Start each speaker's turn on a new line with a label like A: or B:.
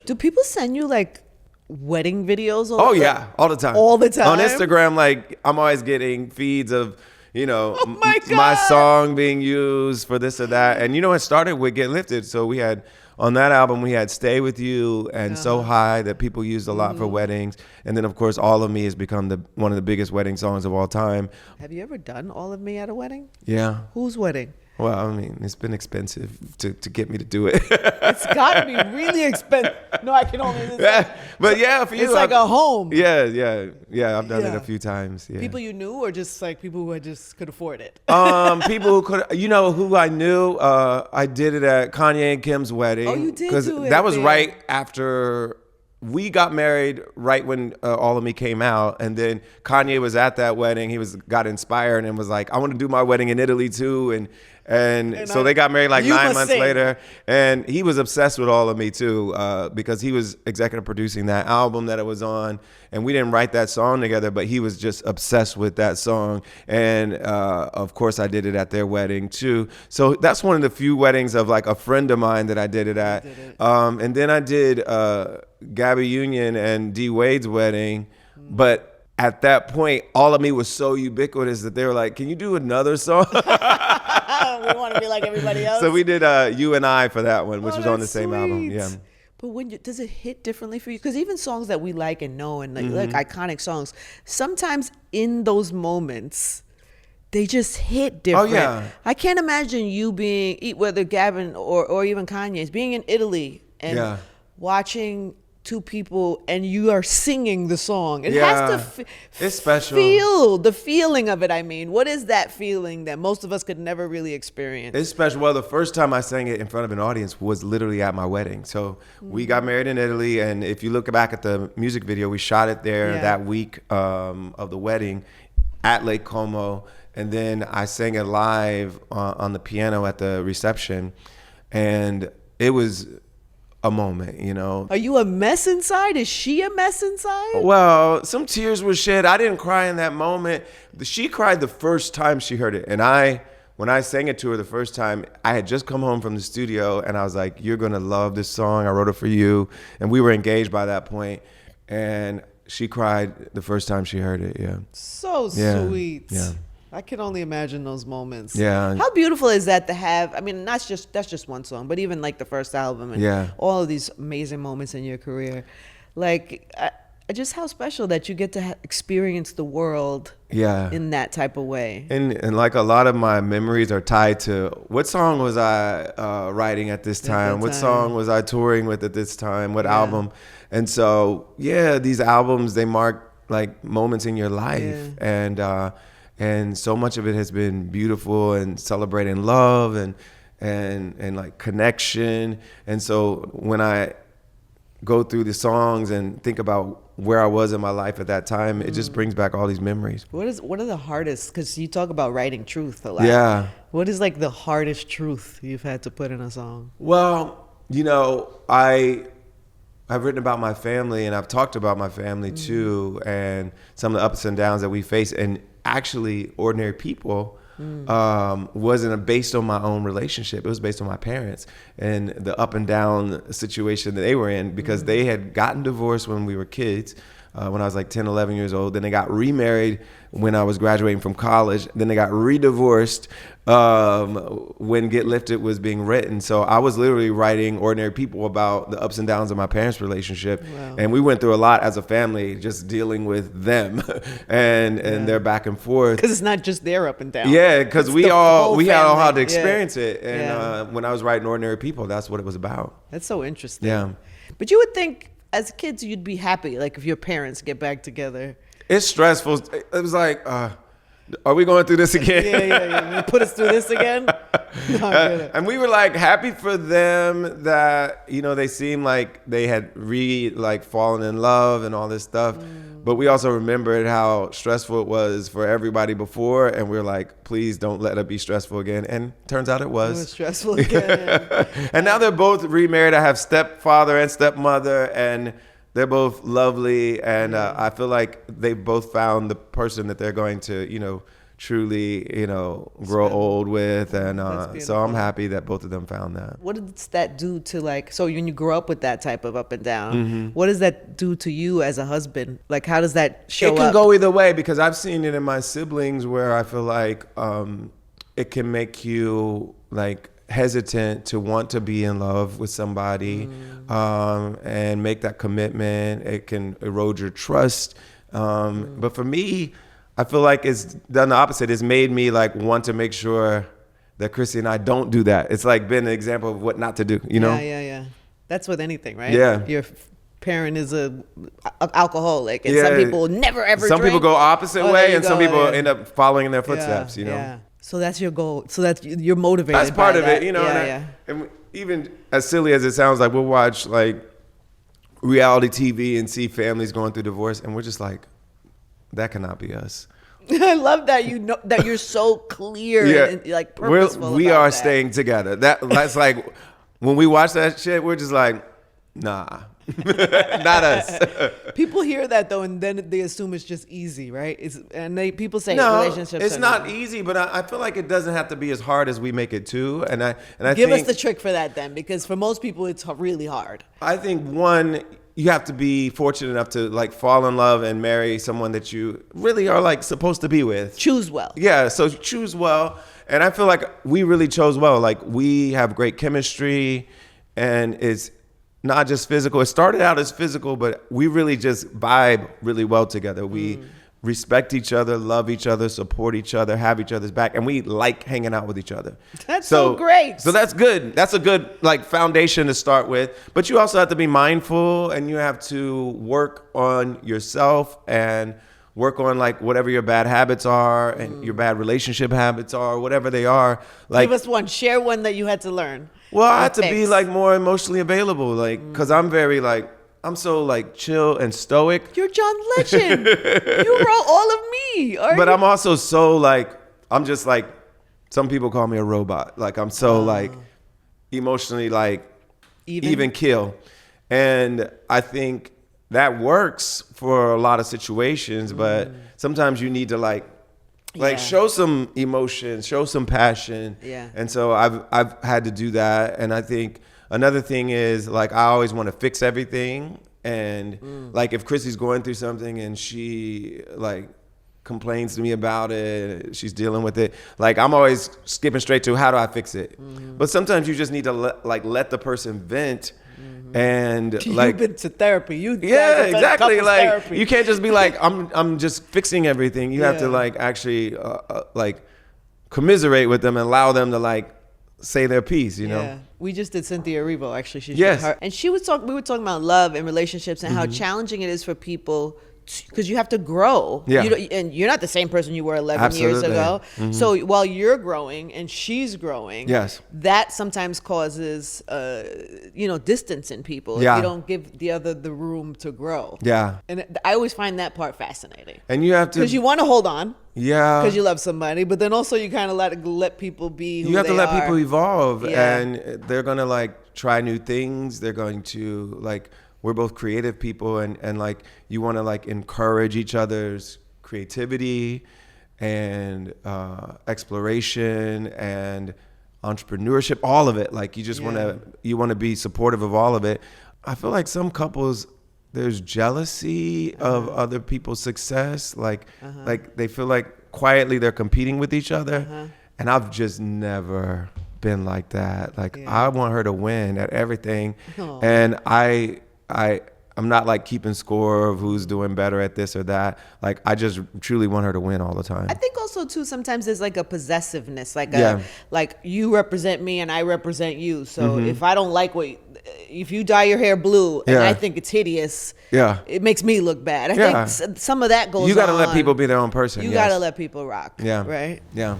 A: Do people send you like wedding videos?
B: Oh yeah, all the time.
A: All the time?
B: On Instagram, like I'm always getting feeds of,
A: Oh my
B: my
A: God.
B: song being used for this or that. And it started with Get Lifted. So we had on that album we had Stay With You and So High that people used a lot for weddings. And then of course All of Me has become one of the biggest wedding songs of all time.
A: Have you ever done All of Me at a wedding?
B: Yeah.
A: Whose wedding?
B: Well, I mean, it's been expensive to get me to do it.
A: It's got to be really expensive. No, I can only.
B: But yeah, for you,
A: It's like a home.
B: Yeah. I've done it
A: Yeah.
B: a few times. Yeah.
A: People you knew, or just like people who just could afford it?
B: People who could, who I knew. I did it at Kanye and Kim's wedding.
A: Oh, you did
B: because
A: do it
B: that was
A: there.
B: right after we got married. Right when All of Me came out, and then Kanye was at that wedding. He got inspired and was like, "I want to do my wedding in Italy too," and so they got married like 9 months later, and he was obsessed with All of Me too, because he was executive producing that album that it was on, and we didn't write that song together, but he was just obsessed with that song, and of course I did it at their wedding too. So that's one of the few weddings of like a friend of mine that I did it at, and then I did Gabby Union and D Wade's wedding, but at that point, All of Me was so ubiquitous that they were like, "Can you do another song?"
A: We want to be like everybody else.
B: So we did You and I for that one, which was on the
A: that's
B: same album.
A: sweet.
B: Yeah.
A: But does it hit differently for you? Because even songs that we like and know and like iconic songs, sometimes in those moments, they just hit different.
B: Oh, yeah.
A: I can't imagine you being, whether Gavin or even Kanye's, being in Italy and watching two people and you are singing the song. It has to
B: it's special.
A: feel the feeling of it. I mean, what is that feeling that most of us could never really experience?
B: It's special. Well, the first time I sang it in front of an audience was literally at my wedding. So we got married in Italy, and if you look back at the music video, we shot it there that week of the wedding at Lake Como, and then I sang it live on the piano at the reception, and it was a moment,
A: Are you a mess inside? Is she a mess inside?
B: Well, some tears were shed. I didn't cry in that moment. She cried the first time she heard it. And when I sang it to her the first time, I had just come home from the studio, and I was like, "You're going to love this song. I wrote it for you." And we were engaged by that point. And she cried the first time she heard it. Yeah.
A: So sweet.
B: Yeah.
A: I can only imagine those moments.
B: Yeah.
A: How beautiful is that to have? I mean, that's just one song, but even like the first album and all of these amazing moments in your career, like just how special that you get to experience the world in that type of way.
B: And like a lot of my memories are tied to what song was I writing at this time? What song was I touring with at this time? What album? And so, these albums, they mark like moments in your life. And so much of it has been beautiful and celebrating love and like connection. And so when I go through the songs and think about where I was in my life at that time, it just brings back all these memories.
A: What are the hardest, because you talk about writing truth a lot.
B: Yeah.
A: What is like the hardest truth you've had to put in a song?
B: Well, I've written about my family, and I've talked about my family too, and some of the ups and downs that we face. And actually, Ordinary People wasn't based on my own relationship. It was based on my parents and the up and down situation that they were in, because they had gotten divorced when we were kids, when I was like 10, 11 years old. Then they got remarried when I was graduating from college. Then they got re-divorced when Get Lifted was being written. So I was literally writing Ordinary People about the ups and downs of my parents' relationship. Wow. And we went through a lot as a family, just dealing with them and their back and forth.
A: Because it's not just their up and down.
B: Yeah, because we all had to experience it. And
A: Yeah.
B: When I was writing Ordinary People, that's what it was about.
A: That's so interesting.
B: Yeah.
A: But you would think as kids you'd be happy, like if your parents get back together.
B: It's stressful. It was like, are we going through this again?
A: Yeah. You put us through this again? No,
B: and we were like happy for them that, they seemed like they had fallen in love and all this stuff. But we also remembered how stressful it was for everybody before. And we were like, please don't let it be stressful again. And turns out it was.
A: It was stressful again.
B: And now they're both remarried. I have stepfather and stepmother, and they're both lovely. And I feel like they've both found the person that they're going to, truly, grow old with. And so I'm happy that both of them found that.
A: What does that do to so when you grow up with that type of up and down, what does that do to you as a husband? Like, how does that show up?
B: It can go either way, because I've seen it in my siblings where I feel like it can make you like hesitant to want to be in love with somebody and make that commitment. It can erode your trust. But for me, I feel like it's done the opposite. It's made me like want to make sure that Chrissy and I don't do that. It's like been an example of what not to do,
A: Yeah. That's with anything, right?
B: Yeah.
A: Your parent is a alcoholic, and some people never ever
B: Some
A: drink.
B: people go opposite way, and some people end up following in their footsteps,
A: Yeah. So that's your goal. So that's you're motivated.
B: That's part of
A: that.
B: it, And even as silly as it sounds, like we'll watch like reality TV and see families going through divorce, and we're just like, that cannot be us.
A: I love that that you're so clear and like purposeful.
B: We are staying together. That's like when we watch that shit, we're just like, nah. Not us.
A: People hear that though, and then they assume it's just easy, right? People say relationships.
B: It's not easy, but I feel like it doesn't have to be as hard as we make it too. And I
A: give
B: think,
A: us the trick for that then, because for most people it's really hard.
B: I think one, you have to be fortunate enough to like fall in love and marry someone that you really are like supposed to be with.
A: Choose well.
B: Yeah, so choose well. And I feel like we really chose well. Like we have great chemistry, and it's not just physical. It started out as physical, but we really just vibe really well together. We respect each other, love each other, support each other, have each other's back, and we like hanging out with each other.
A: That's so great.
B: So that's good. That's a good like foundation to start with. But you also have to be mindful, and you have to work on yourself and work on like whatever your bad habits are and your bad relationship habits are, whatever they are. Like,
A: give us one. Share one that you had to learn.
B: Well, I had to be like more emotionally available, like, cause I'm very like, I'm so like chill and stoic.
A: You're John Legend. You wrote all of me.
B: But I'm also so like, I'm just like, some people call me a robot. Like I'm so like emotionally like even kill. And I think that works for a lot of situations, but sometimes you need to like show some emotion, show some passion.
A: Yeah.
B: And so I've had to do that. And I think another thing is like I always want to fix everything. And like if Chrissy's going through something and she like complains to me about it, she's dealing with it, like I'm always skipping straight to how do I fix it. But sometimes you just need to let the person vent. And like
A: you've been to therapy.
B: Exactly. Like
A: therapy.
B: you can't just be like I'm just fixing everything. You have to like actually like commiserate with them and allow them to like say their piece. You know.
A: We just did Cynthia Erivo. Actually, she's
B: yes,
A: and she was talking. We were talking about love and relationships and how challenging it is for people. Because you have to grow.
B: Yeah.
A: And you're not the same person you were 11 years ago. So while you're growing and she's growing, that sometimes causes, distance in people. If you don't give the other the room to grow.
B: Yeah.
A: And I always find that part fascinating.
B: And you have to.
A: Because you want to hold on.
B: Yeah.
A: Because you love somebody. But then also you kind of let people be who
B: you have to let people evolve.
A: Yeah.
B: And they're going to like try new things. They're going to like. We're both creative people, and like you want to like encourage each other's creativity and exploration and entrepreneurship, all of it. Like you just want to be supportive of all of it. I feel like some couples, there's jealousy of other people's success. Like they feel like quietly they're competing with each other. And I've just never been like that. Like I want her to win at everything. Aww. And I'm not like keeping score of who's doing better at this or that. Like I just truly want her to win all the time.
A: I think also too sometimes there's like a possessiveness, like like you represent me and I represent you. So if I don't like if you dye your hair blue and I think it's hideous, it makes me look bad. I think some of that goes on.
B: You got to let people be their own person.
A: You got to let people rock.
B: Yeah.
A: Right?
B: Yeah.